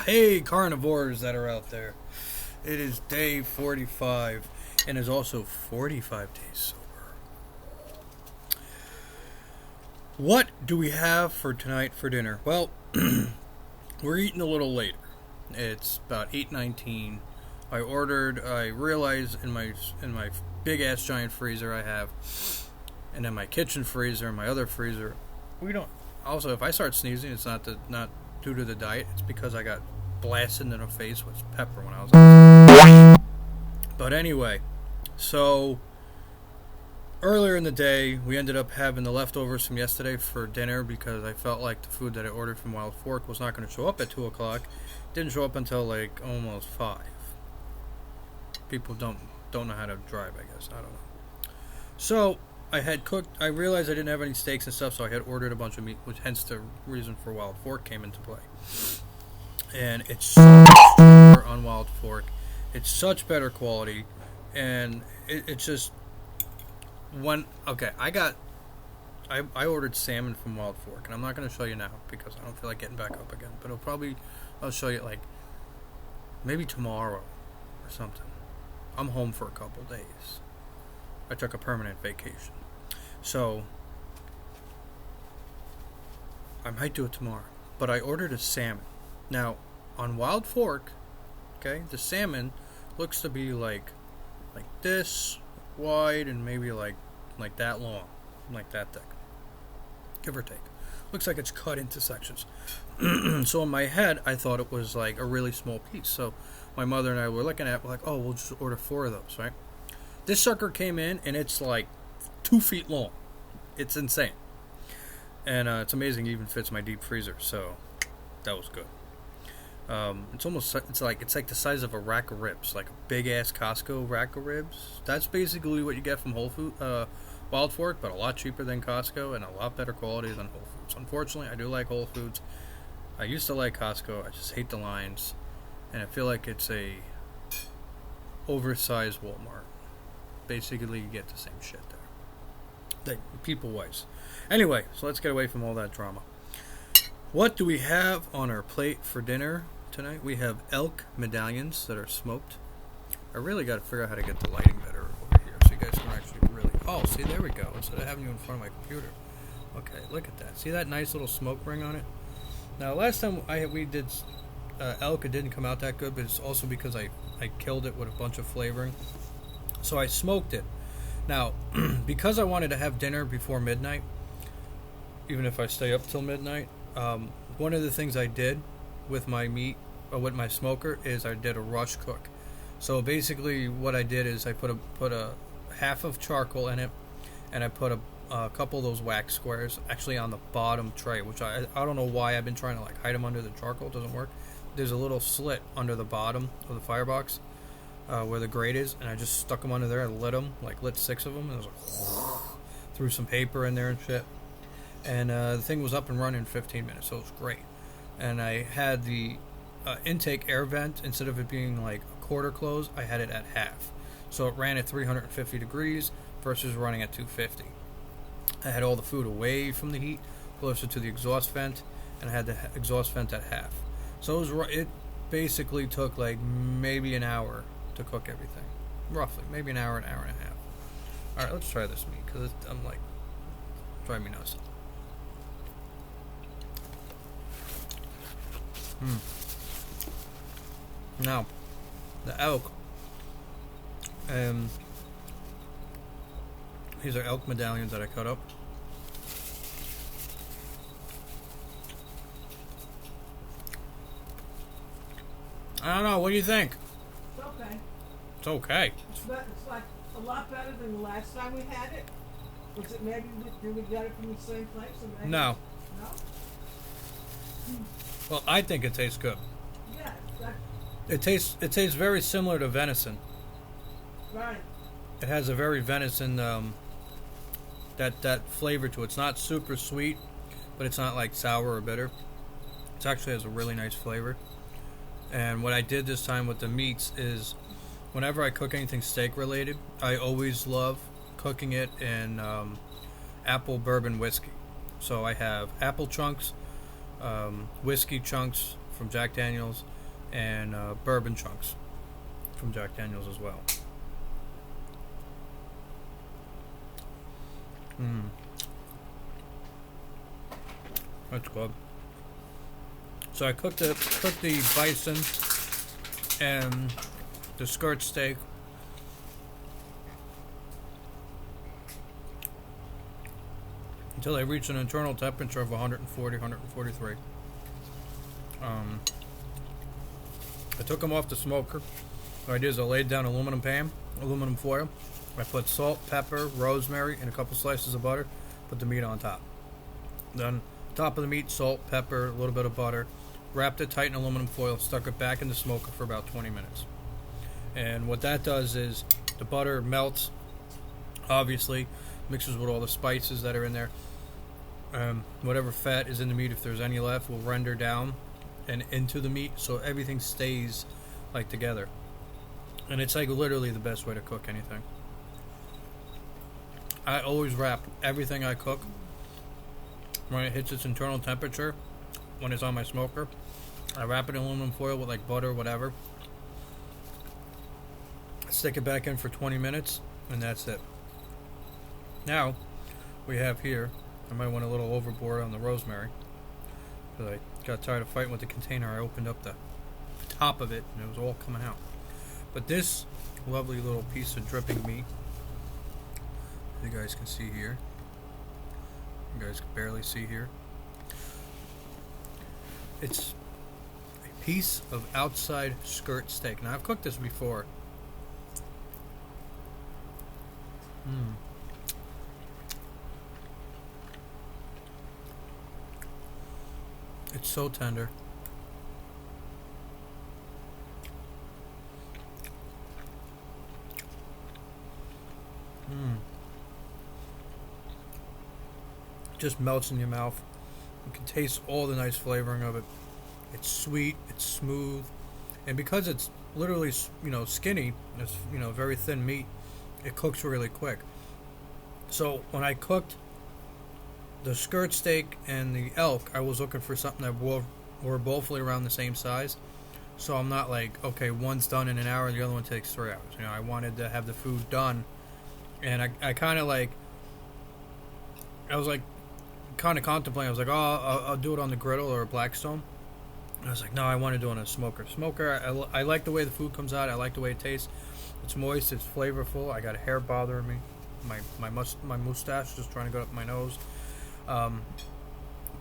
Hey, carnivores that are out there. It is day 45 and is also 45 days sober. What do we have for tonight for dinner? Well, we're eating a little later. It's about 8:19. I realized in my big ass giant freezer I have, and then my kitchen freezer and my other freezer, we don't. Also, if I start sneezing, it's not due to the diet. It's because I got blasted in the face with pepper when I was. But anyway, so earlier in the day, we ended up having the leftovers from yesterday for dinner because I felt like the food that I ordered from Wild Fork was not going to show up at 2 o'clock. Didn't show up until like almost 5. People don't know how to drive, I guess. I don't know. So I had cooked. I realized I didn't have any steaks and stuff, so I had ordered a bunch of meat, which hence the reason for Wild Fork came into play. And it's so much cheaper on Wild Fork. It's such better quality, and it's just I ordered salmon from Wild Fork, and I'm not going to show you now because I don't feel like getting back up again. But I'll show you like maybe tomorrow or something. I'm home for a couple days. I took a permanent vacation. So I might do it tomorrow. But I ordered a salmon. Now, on Wild Fork, okay, the salmon looks to be like this wide and maybe like that long, like that thick, give or take. Looks like it's cut into sections. So in my head, I thought it was like a really small piece. So my mother and I were looking at it, like, oh, we'll just order 4 of those, right? This sucker came in, and it's like 2 feet long. It's insane. And it's amazing it even fits my deep freezer, so that was good. It's like the size of a rack of ribs, like a big-ass Costco rack of ribs. That's basically what you get from Wild Fork, but a lot cheaper than Costco and a lot better quality than Whole Foods. Unfortunately, I do like Whole Foods. I used to like Costco. I just hate the lines, and I feel like it's a oversized Walmart. Basically, you get the same shit there. People-wise. Anyway, so let's get away from all that drama. What do we have on our plate for dinner tonight? We have elk medallions that are smoked. I really got to figure out how to get the lighting better over here so you guys can actually really... Oh, see, there we go. Instead of having you in front of my computer. Okay, look at that. See that nice little smoke ring on it? Now, last time we did elk, it didn't come out that good, but it's also because I killed it with a bunch of flavoring. So I smoked it. Now, because I wanted to have dinner before midnight, even if I stay up till midnight, one of the things I did with my meat, or with my smoker, is I did a rush cook. So basically what I did is I put a half of charcoal in it, and I put a couple of those wax squares actually on the bottom tray, which I don't know why I've been trying to like hide them under the charcoal. It doesn't work. There's a little slit under the bottom of the firebox where the grate is, and I just stuck them under there. I lit 6 of them, and I was like, threw some paper in there and shit. And the thing was up and running in 15 minutes, so it was great. And I had the intake air vent, instead of it being like a quarter close, I had it at half. So it ran at 350 degrees versus running at 250. I had all the food away from the heat, closer to the exhaust vent, and I had the exhaust vent at half. So it basically took like maybe an hour to cook everything. Roughly, maybe an hour and a half. Alright, let's try this meat, because I'm like, driving me nuts. Now, the elk. These are elk medallions that I cut up. I don't know. What do you think? It's okay. It's okay. It's like a lot better than the last time we had it. Was it maybe did we get it from the same place? Or No. No? Well, I think it tastes good. Yeah. It tastes very similar to venison. Right. It has a very venison that flavor to it. It's not super sweet, but it's not like sour or bitter. It actually has a really nice flavor. And what I did this time with the meats is, whenever I cook anything steak related, I always love cooking it in apple bourbon whiskey. So I have apple chunks, whiskey chunks from Jack Daniels, and bourbon chunks from Jack Daniels as well. That's good. So I cooked the bison and the skirt steak until they reach an internal temperature of 140, 143. I took them off the smoker. What I did is I laid down aluminum foil. I put salt, pepper, rosemary, and a couple slices of butter. Put the meat on top. Then, top of the meat, salt, pepper, a little bit of butter. Wrapped it tight in aluminum foil. Stuck it back in the smoker for about 20 minutes. And what that does is the butter melts, obviously, mixes with all the spices that are in there. Whatever fat is in the meat, if there's any left, will render down and into the meat, so everything stays like together. And it's like literally the best way to cook anything. I always wrap everything I cook when it hits its internal temperature, when it's on my smoker. I wrap it in aluminum foil with like butter or whatever. Stick it back in for 20 minutes, and that's it. Now, we have here, I might went a little overboard on the rosemary, because I got tired of fighting with the container. I opened up the top of it, and it was all coming out. But this lovely little piece of dripping meat, you guys can see here. You guys can barely see here. It's a piece of outside skirt steak. Now, I've cooked this before. It's so tender. Just melts in your mouth. You can taste all the nice flavoring of it. It's sweet, it's smooth, and because it's literally, skinny, it's, very thin meat, it cooks really quick. So when I cooked the skirt steak and the elk, I was looking for something that were both around the same size. So I'm not like, okay, one's done in an hour, the other one takes 3 hours. I wanted to have the food done, and I kind of like, I was like, kind of contemplating. I was like, I'll do it on the griddle or a Blackstone. And I was like, no, I want to do it on a smoker. I like the way the food comes out. I like the way it tastes. It's moist. It's flavorful. I got hair bothering me. My mustache just trying to go up my nose.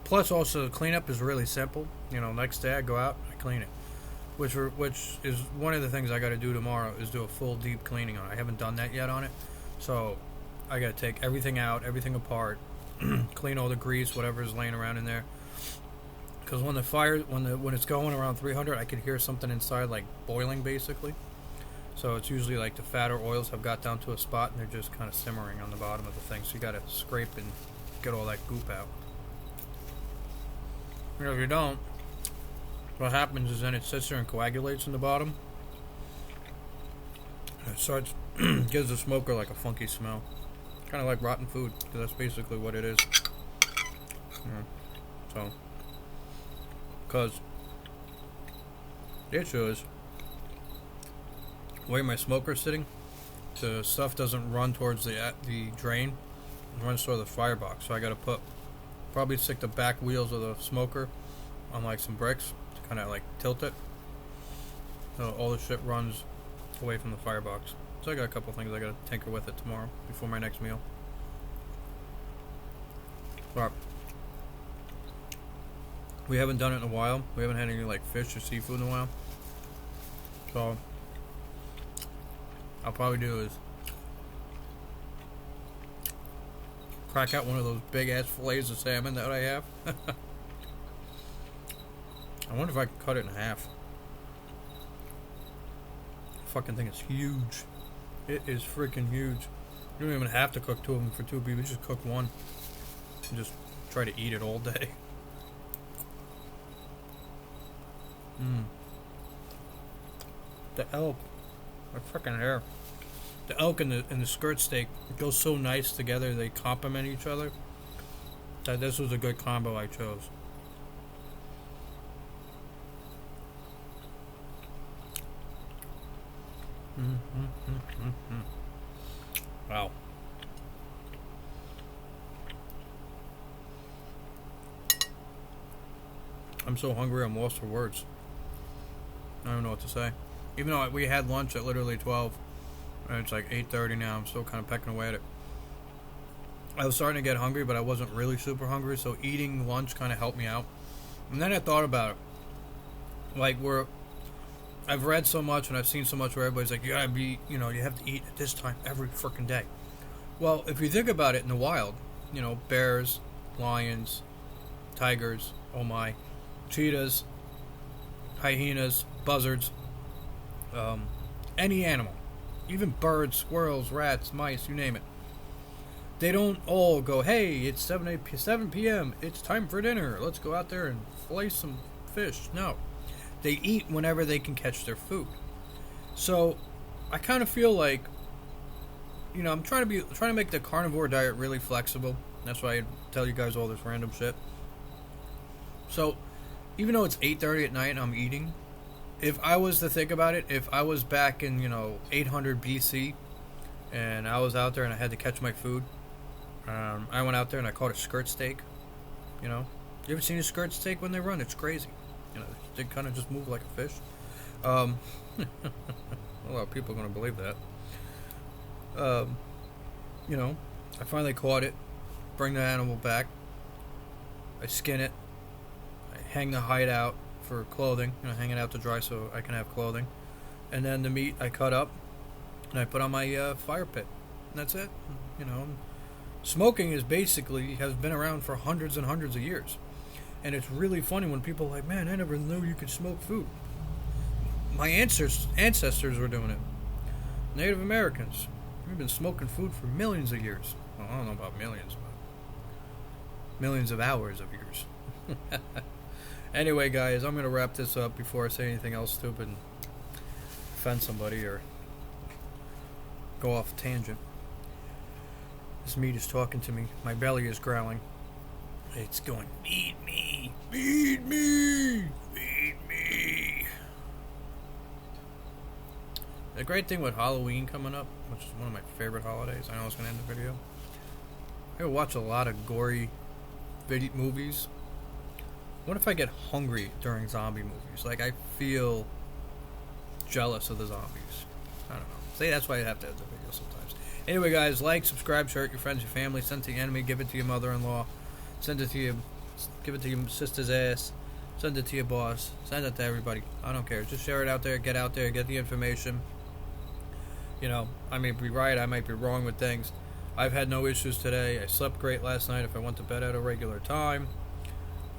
Plus, also, the cleanup is really simple. Next day I go out, I clean it. Which is one of the things I got to do tomorrow, is do a full deep cleaning on it. I haven't done that yet on it. So I got to take everything out, everything apart, clean all the grease, whatever is laying around in there. Because when when it's going around 300, I can hear something inside like boiling basically. So it's usually like the fat or oils have got down to a spot and they're just kind of simmering on the bottom of the thing. So you got to scrape and get all that goop out. If you don't, what happens is then it sits there and coagulates in the bottom. And it starts gives the smoker like a funky smell, kind of like rotten food, because that's basically what it is. So, because the issue is the way my smoker's sitting, the stuff doesn't run towards the drain; it runs toward the firebox. So I got to probably stick the back wheels of the smoker on like some bricks to kind of like tilt it, so all the shit runs away from the firebox. So I got a couple things I got to tinker with it tomorrow before my next meal. But we haven't done it in a while. We haven't had any like fish or seafood in a while. So I'll probably do is crack out one of those big ass fillets of salmon that I have. I wonder if I can cut it in half. The fucking thing is huge. It is freaking huge. You don't even have to cook two of them for two people. Just cook one and just try to eat it all day. The elk, my freaking hair. The elk and the skirt steak go so nice together. They complement each other. That this was a good combo I chose. Wow. I'm so hungry, I'm lost for words. I don't know what to say. Even though we had lunch at literally 12, and it's like 8:30 now, I'm still kind of pecking away at it. I was starting to get hungry, but I wasn't really super hungry, so eating lunch kind of helped me out. And then I thought about it. Like, I've read so much and I've seen so much where everybody's like, you gotta be, you have to eat at this time every freaking day. Well, if you think about it in the wild, bears, lions, tigers, oh my, cheetahs, hyenas, buzzards, any animal, even birds, squirrels, rats, mice, you name it. They don't all go, hey, it's 7 p.m., it's time for dinner, let's go out there and flay some fish. No. They eat whenever they can catch their food. So, I kind of feel like, I'm trying to make the carnivore diet really flexible. That's why I tell you guys all this random shit. So, even though it's 8:30 at night and I'm eating, if I was to think about it, if I was back in, 800 BC, and I was out there and I had to catch my food, I went out there and I caught a skirt steak. You ever seen a skirt steak when they run? It's crazy. They kind of just move like a fish. A lot of people are going to believe that. I finally caught it, bring the animal back, I skin it, I hang the hide out for clothing, hang it out to dry so I can have clothing, and then the meat I cut up, and I put on my fire pit, and that's it. Smoking has been around for hundreds and hundreds of years. And it's really funny when people are like, man, I never knew you could smoke food. My ancestors were doing it. Native Americans. We've been smoking food for millions of years. Well, I don't know about millions, but millions of hours of years. Anyway, guys, I'm going to wrap this up before I say anything else stupid and offend somebody or go off a tangent. This meat is talking to me. My belly is growling. It's going, feed me, feed me, feed me. The great thing with Halloween coming up, which is one of my favorite holidays, I know I was going to end the video. I watch a lot of gory movies. What if I get hungry during zombie movies? Like, I feel jealous of the zombies. I don't know. See, that's why I have to end the video sometimes. Anyway, guys, like, subscribe, share it with your friends, your family, send it to your enemy, give it to your mother-in-law. Send it to give it to your sister's ass. Send it to your boss. Send it to everybody. I don't care. Just share it out there. Get out there. Get the information. I may be right. I might be wrong with things. I've had no issues today. I slept great last night if I went to bed at a regular time.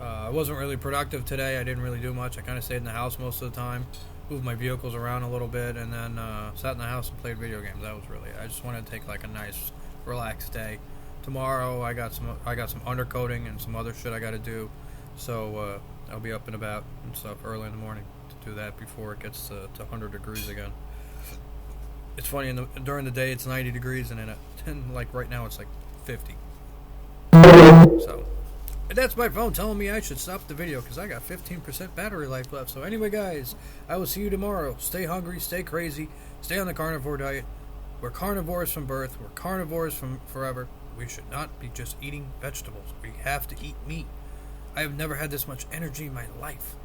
I wasn't really productive today. I didn't really do much. I kind of stayed in the house most of the time. Moved my vehicles around a little bit. And then sat in the house and played video games. That was I just wanted to take like a nice, relaxed day. Tomorrow I got some undercoating and some other shit I got to do, so I'll be up and about and stuff early in the morning to do that before it gets to 100 degrees again. It's funny, during the day it's 90 degrees and then like right now it's like 50. So that's my phone telling me I should stop the video because I got 15% battery life left. So anyway, guys, I will see you tomorrow. Stay hungry, stay crazy, stay on the carnivore diet. We're carnivores from birth. We're carnivores from forever. We should not be just eating vegetables. We have to eat meat. I have never had this much energy in my life.